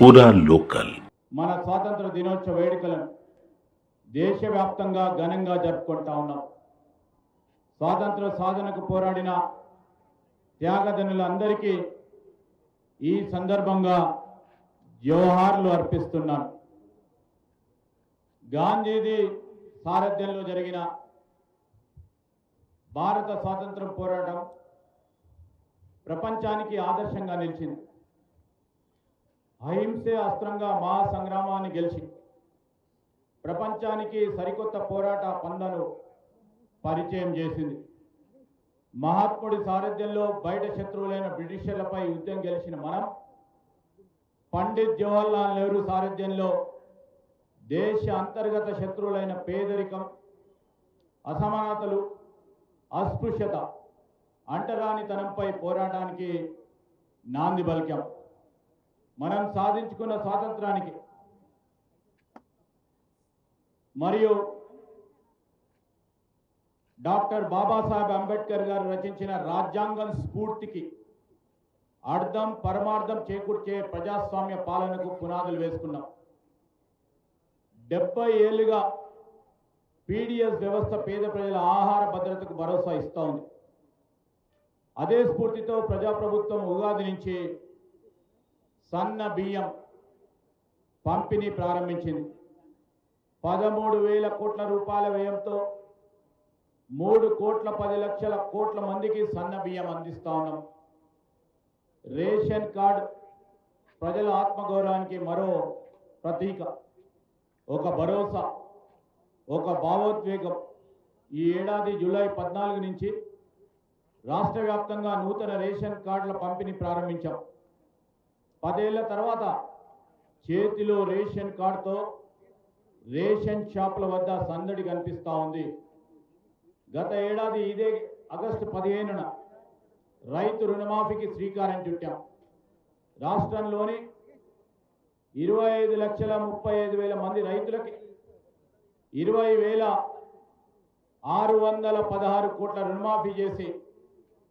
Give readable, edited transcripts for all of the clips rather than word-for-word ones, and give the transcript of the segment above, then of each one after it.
పూరా లోకల్ మన స్వాతంత్ర దినోత్సవ వేడుకలను దేశవ్యాప్తంగా ఘనంగా జరుపుకుంటా ఉన్నాం. స్వాతంత్ర సాధనకు పోరాడిన త్యాగదనులందరికీ ఈ సందర్భంగా జోహార్లు అర్పిస్తున్నాను. గాంధీజీ సారథ్యంలో జరిగిన భారత స్వాతంత్ర పోరాటం ప్రపంచానికి ఆదర్శంగా నిలిచింది. అహింసే అస్త్రంగా మహాసంగ్రామాన్ని గెలిచి ప్రపంచానికి సరికొత్త పోరాట పందను పరిచయం చేసింది. మహాత్ముడి సారథ్యంలో బయట శత్రువులైన బ్రిటిషర్లపై యుద్ధం గెలిచిన మనం పండిత్ జవహర్లాల్ నెహ్రూ సారథ్యంలో దేశ అంతర్గత శత్రువులైన పేదరికం, అసమానతలు, అస్పృశ్యత, అంటరానితనంపై పోరాటానికి నాంది పలికాం. మనం సాధించుకున్న స్వాతంత్రానికి మరియు డాక్టర్ బాబాసాహెబ్ అంబేద్కర్ గారు రచించిన రాజ్యాంగం స్ఫూర్తికి అర్థం పరమార్థం చేకూర్చే ప్రజాస్వామ్య పాలనకు పునాదులు వేసుకున్నాం. 70 ఏళ్లుగా పీడిఎస్ వ్యవస్థ పేద ప్రజల ఆహార భద్రతకు భరోసా ఇస్తూ ఉంది. అదే స్ఫూర్తితో ప్రజాప్రభుత్వం ఉగాది నుంచి సన్న బియ్యం పంపిణీ ప్రారంభించింది. 13,000 కోట్ల రూపాయల వ్యయంతో 3,10,00,000 కోట్ల మందికి సన్న బియ్యం అందిస్తా ఉన్నాం. రేషన్ కార్డు ప్రజల ఆత్మగౌరవానికి మరో ప్రతీక, ఒక భరోసా, ఒక భావోద్వేగం. ఈ ఏడాది జూలై 14 నుంచి రాష్ట్ర వ్యాప్తంగా నూతన రేషన్ కార్డుల పంపిణీ ప్రారంభించాం. 10 ఏళ్ల తర్వాత చేతిలో రేషన్ కార్డుతో రేషన్ షాపుల వద్ద సందడి కనిపిస్తూ ఉంది. గత ఏడాది ఇదే ఆగస్టు 15న రైతు రుణమాఫీకి శ్రీకారం చుట్టాం. రాష్ట్రంలోని 25,35,000 మంది రైతులకి 20,616 కోట్ల రుణమాఫీ చేసి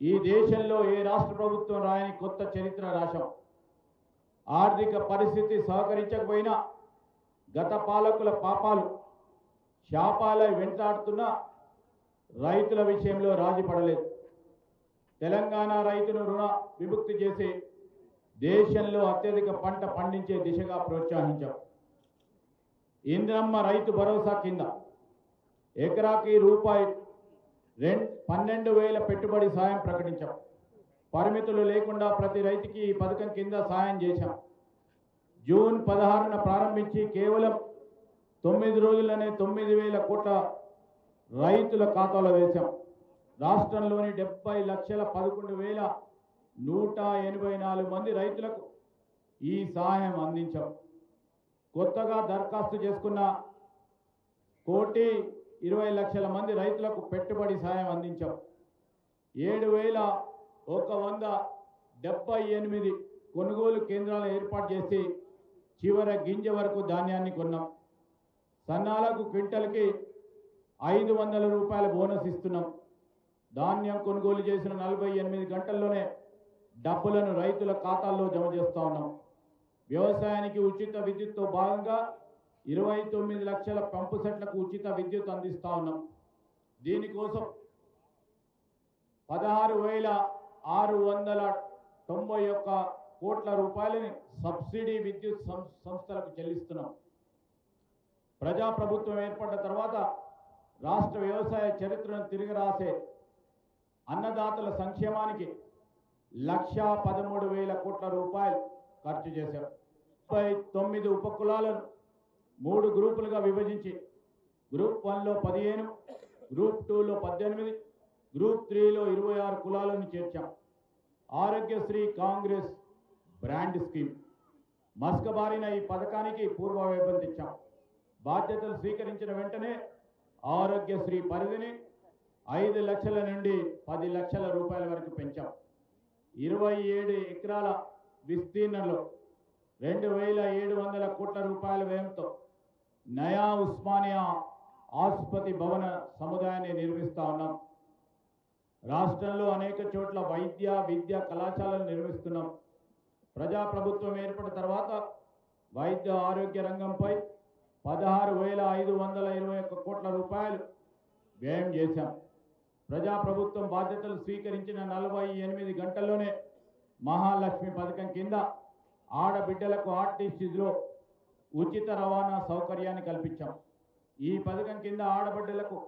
ఈ దేశంలో ఏ రాష్ట్ర ప్రభుత్వం రాయని కొత్త చరిత్ర రాశాం. ఆర్థిక పరిస్థితి సహకరించకపోయినా గత పాలకుల పాపాలు శాపాలై వెంటాడుతున్న రైతుల విషయంలో రాజీ పడలేదు. తెలంగాణ రైతును రుణ విముక్తి చేసి దేశంలో అత్యధిక పంట పండించే దిశగా ప్రోత్సహించాం. ఇంద్రమ్మ రైతు భరోసా కింద ఎకరాకి రూపాయి 12,000 పెట్టుబడి సాయం ప్రకటించాం. పరిమితులు లేకుండా ప్రతి రైతుకి ఈ పథకం కింద సాయం చేశాం. జూన్ 16న ప్రారంభించి కేవలం 9 రోజుల్లోనే 9,000 కోట్ల రైతుల ఖాతాలో వేశాం. రాష్ట్రంలోని 70,11,184 మంది రైతులకు ఈ సహాయం అందించాం. కొత్తగా దరఖాస్తు చేసుకున్న 1,20,00,000 మంది రైతులకు పెట్టుబడి సాయం అందించాం. 7,178 కొనుగోలు కేంద్రాలు ఏర్పాటు చేసి చివర గింజ వరకు ధాన్యాన్ని కొన్నాం. సన్నాలకు క్వింటల్కి 500 రూపాయల బోనస్ ఇస్తున్నాం. ధాన్యం కొనుగోలు చేసిన 48 గంటల్లోనే డబ్బులను రైతుల ఖాతాల్లో జమ చేస్తూ ఉన్నాం. వ్యవసాయానికి ఉచిత విద్యుత్తో భాగంగా 29 లక్షల పంపు సెట్లకు ఉచిత విద్యుత్ అందిస్తూ ఉన్నాం. దీనికోసం 16,691 కోట్ల రూపాయలని సబ్సిడీ విద్యుత్ సంస్థలకు చెల్లిస్తున్నాం. ప్రజాప్రభుత్వం ఏర్పడ్డ తర్వాత రాష్ట్ర వ్యవసాయ చరిత్రను తిరిగిరాసే అన్నదాతల సంక్షేమానికి 1,13,000 కోట్ల రూపాయలు ఖర్చు చేశాం. 39 ఉపకులాలను 3 గ్రూపులుగా విభజించి గ్రూప్ 1లో 15, గ్రూప్ 2లో 18, గ్రూప్ 3లో 26 కులాలను చేర్చాం. ఆరోగ్యశ్రీ కాంగ్రెస్ బ్రాండ్ స్కీమ్ మస్కబారిన ఈ పథకానికి పూర్వ వైభవం తెచ్చాం. బాధ్యతలు స్వీకరించిన వెంటనే ఆరోగ్యశ్రీ పరిధిని 5 లక్షల నుండి 10 లక్షల రూపాయల వరకు పెంచాం. 27 ఎకరాల విస్తీర్ణంలో 2,700 కోట్ల రూపాయల వ్యయంతో నయా ఉస్మానియా ఆసుపత్రి భవన సముదాయాన్ని నిర్మిస్తా ఉన్నాం. రాష్ట్రంలో అనేక చోట్ల వైద్య విద్య కళాశాలలు నిర్మిస్తున్నాం. ప్రజాప్రభుత్వం ఏర్పడిన తర్వాత వైద్య ఆరోగ్య రంగంపై 16,521 కోట్ల రూపాయలు వ్యయం చేశాం. ప్రజాప్రభుత్వం బాధ్యతలు స్వీకరించిన 48 గంటల్లోనే మహాలక్ష్మి పథకం కింద ఆడబిడ్డలకు ఆర్టీసీలో ఉచిత రవాణా సౌకర్యాన్ని కల్పించాం. ఈ పథకం కింద ఆడబిడ్డలకు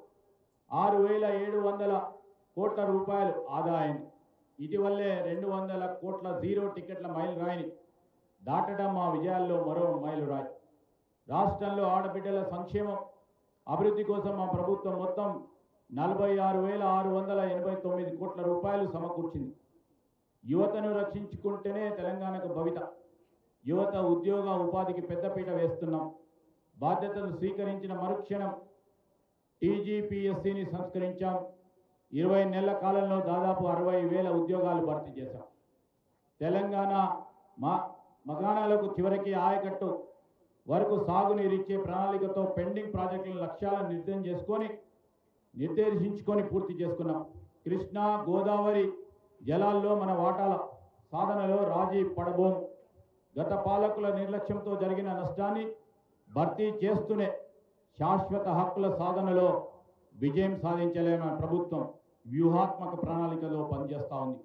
6,700 కోట్ల రూపాయలు ఆదా అయింది. ఇటీవలే 200 కోట్ల జీరో టికెట్ల మైలురాయిని దాటడం మా విజయాల్లో మరో మైలురాయి. రాష్ట్రంలో ఆడబిడ్డల సంక్షేమం అభివృద్ధి కోసం మా ప్రభుత్వం మొత్తం 46,689 కోట్ల రూపాయలు సమకూర్చింది. యువతను రక్షించుకుంటేనే తెలంగాణకు భవిత. యువత ఉద్యోగ ఉపాధికి పెద్దపీట వేస్తున్నాం. బాధ్యతలు స్వీకరించిన మరుక్షణం టీజీపీఎస్సీని సంస్కరించాం. 20 నెలల కాలంలో దాదాపు 60,000 ఉద్యోగాలు భర్తీ చేశాం. తెలంగాణ మగాణాలకు చివరికి ఆయకట్టు వరకు సాగునీరిచ్చే ప్రణాళికతో పెండింగ్ ప్రాజెక్టుల లక్ష్యాలను నిర్దేశించుకొని పూర్తి చేసుకున్నాం. కృష్ణా గోదావరి జలాల్లో మన వాటాల సాధనలో రాజీ పడబోం. గత పాలకుల నిర్లక్ష్యంతో జరిగిన నష్టాన్ని భర్తీ చేస్తూనే శాశ్వత హక్కుల సాధనలో విజయం సాధించలేని ప్రభుత్వం వ్యూహాత్మక ప్రణాళికలో పనిచేస్తూ ఉంది.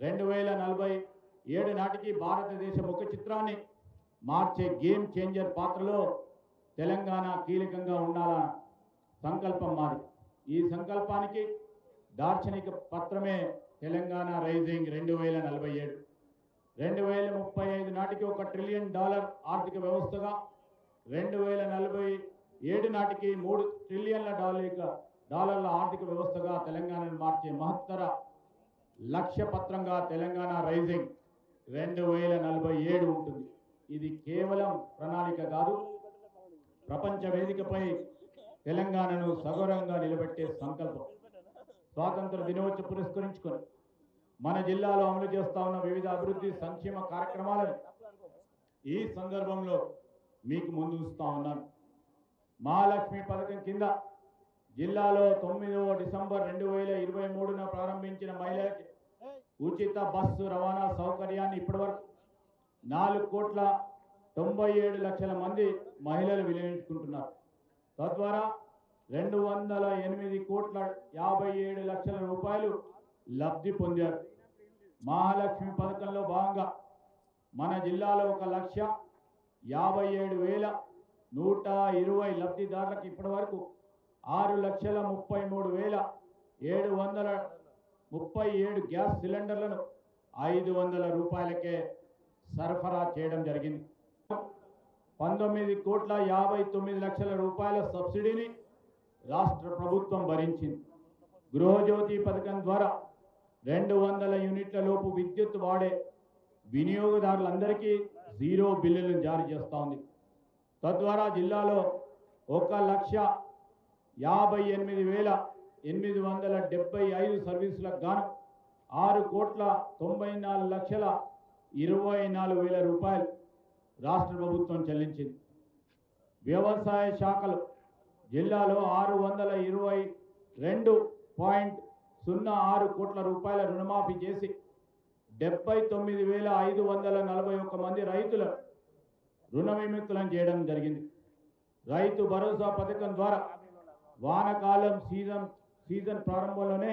2047 నాటికి భారతదేశ ముఖ చిత్రాన్ని మార్చే గేమ్ చేంజర్ పాత్రలో తెలంగాణ కీలకంగా ఉండాలన్న సంకల్పం మాది. ఈ సంకల్పానికి దార్శనిక పత్రమే తెలంగాణ రైజింగ్ 2047. 2035 నాటికి $1 ట్రిలియన్ ఆర్థిక వ్యవస్థగా, 2047 నాటికి $3 ట్రిలియన్ల ఆర్థిక వ్యవస్థగా తెలంగాణను మార్చే మహత్తర లక్ష్య పత్రంగా తెలంగాణ రైజింగ్ 2047 ఉంటుంది. ఇది కేవలం ప్రణాళిక కాదు, ప్రపంచ వేదికపై తెలంగాణను సగౌరవంగా నిలబెట్టే సంకల్పం. స్వాతంత్ర దినోత్సవం పురస్కరించుకొని మన జిల్లాలో అమలు చేస్తా ఉన్న వివిధ అభివృద్ధి సంక్షేమ కార్యక్రమాలను ఈ సందర్భంలో మీకు ముందు ఉంచుతా ఉన్నాను. మహాలక్ష్మి పథకం కింద జిల్లాలో 9వ డిసెంబర్ 2023న ప్రారంభించిన మహిళలకి ఉచిత బస్సు రవాణా సౌకర్యాన్ని ఇప్పటివరకు 4,97,00,000 మంది మహిళలు వినియోగించుకుంటున్నారు. తద్వారా 208,57,00,000 రూపాయలు లబ్ధి పొందారు. మహాలక్ష్మి పథకంలో భాగంగా మన జిల్లాలో 1,57,120 లబ్ధిదారులకు ఇప్పటి వరకు 6,33,737 గ్యాస్ సిలిండర్లను 500 రూపాయలకే సరఫరా చేయడం జరిగింది. 19,59,00,000 రూపాయల సబ్సిడీని రాష్ట్ర ప్రభుత్వం భరించింది. గృహజ్యోతి పథకం ద్వారా 200 యూనిట్ల లోపు విద్యుత్ వాడే వినియోగదారులందరికీ జీరో బిల్లులను జారీ చేస్తూ ఉంది. తద్వారా జిల్లాలో 1,58,875 సర్వీసులకు గాను 6,94,24,24,000 రూపాయలు రాష్ట్ర ప్రభుత్వం చెల్లించింది. వ్యవసాయ శాఖలు జిల్లాలో 622.06 కోట్ల రూపాయల రుణమాఫీ చేసి 79,541 మంది రైతుల రుణ విముక్తులను చేయడం జరిగింది. రైతు భరోసా పథకం ద్వారా వానకాలం సీజన్ ప్రారంభంలోనే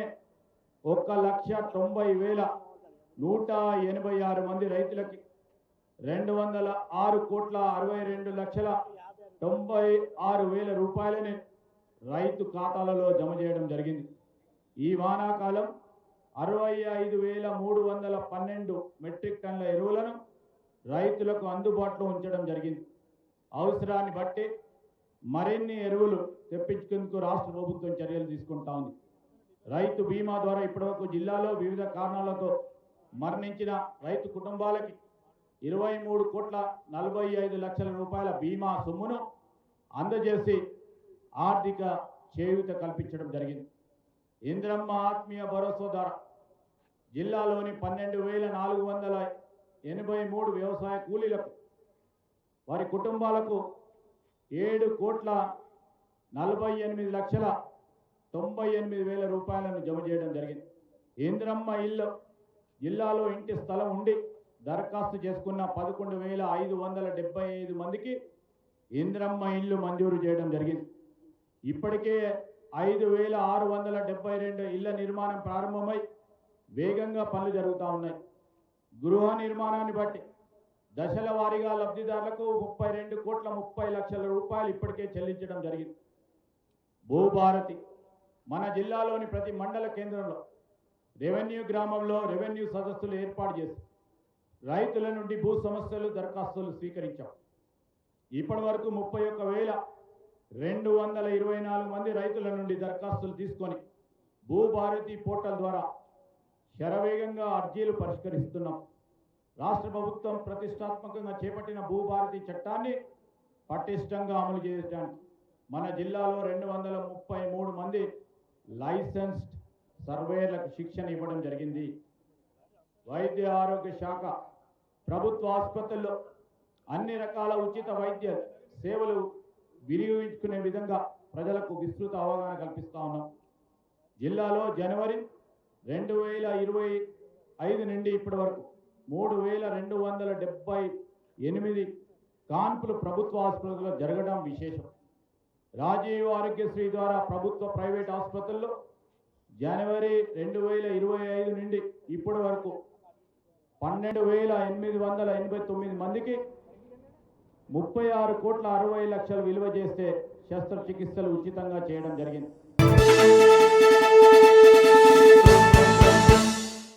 1,90,186 మంది రైతులకి 206,62,96,96,000 రూపాయలని రైతు ఖాతాలలో జమ చేయడం జరిగింది. ఈ వానాకాలం 65,312 మెట్రిక్ టన్నుల ఎరువులను రైతులకు అందుబాటులో ఉంచడం జరిగింది. అవసరాన్ని బట్టి మరిన్ని ఎరువులు తెప్పించుకునేందుకు రాష్ట్ర ప్రభుత్వం చర్యలు తీసుకుంటా ఉంది. రైతు బీమా ద్వారా ఇప్పటివరకు జిల్లాలో వివిధ కారణాలతో మరణించిన రైతు కుటుంబాలకి 23,45,00,000 రూపాయల బీమా సొమ్మును అందజేసి ఆర్థిక చేయూత కల్పించడం జరిగింది. ఇంద్రమ్మ ఆత్మీయ భరోసా ద్వారా జిల్లాలోని 12,483 వ్యవసాయ కూలీలకు వారి కుటుంబాలకు 7,48,98,000 రూపాయలను జమ చేయడం జరిగింది. ఇంద్రమ్మ ఇల్లు జిల్లాలో ఇంటి స్థలం ఉండి దరఖాస్తు చేసుకున్న 11,575 మందికి ఇంద్రమ్మ ఇల్లు మంజూరు చేయడం జరిగింది. ఇప్పటికే 5,672 ఇళ్ల నిర్మాణం ప్రారంభమై వేగంగా పనులు జరుగుతూ ఉన్నాయి. గృహ నిర్మాణాన్ని బట్టి దశల వారీగా లబ్ధిదారులకు 32,30,00,000 రూపాయలు ఇప్పటికే చెల్లించడం జరిగింది. భూభారతి మన జిల్లాలోని ప్రతి మండల కేంద్రంలో రెవెన్యూ గ్రామంలో రెవెన్యూ సదస్సులు ఏర్పాటు చేసి రైతుల నుండి భూ సమస్యలు దరఖాస్తులు స్వీకరించాం. ఇప్పటి వరకు 31,224 మంది రైతుల నుండి దరఖాస్తులు తీసుకొని భూభారతి పోర్టల్ ద్వారా శరవేగంగా అర్జీలు పరిష్కరిస్తున్నాం. రాష్ట్ర ప్రభుత్వం ప్రతిష్టాత్మకంగా చేపట్టిన భూభారతి చట్టాన్ని పటిష్టంగా అమలు చేయడానికి మన జిల్లాలో 233 మంది లైసెన్స్డ్ సర్వేయర్లకు శిక్షణ ఇవ్వడం జరిగింది. వైద్య ఆరోగ్య శాఖ ప్రభుత్వ ఆసుపత్రుల్లో అన్ని రకాల ఉచిత వైద్య సేవలు వినియోగించుకునే విధంగా ప్రజలకు విస్తృత అవగాహన కల్పిస్తూ ఉన్నాం. జిల్లాలో జనవరి 2025 నుండి ఇప్పటి వరకు 3,278 కాన్పులు ప్రభుత్వ ఆసుపత్రుల్లో జరగడం విశేషం. రాజీవ్ ఆరోగ్యశ్రీ ద్వారా ప్రభుత్వ ప్రైవేట్ ఆసుపత్రుల్లో జనవరి 2025 నుండి ఇప్పటి వరకు 12,889 మందికి 36,60,00,000 విలువ చేస్తే శస్త్రచికిత్సలు ఉచితంగా చేయడం జరిగింది.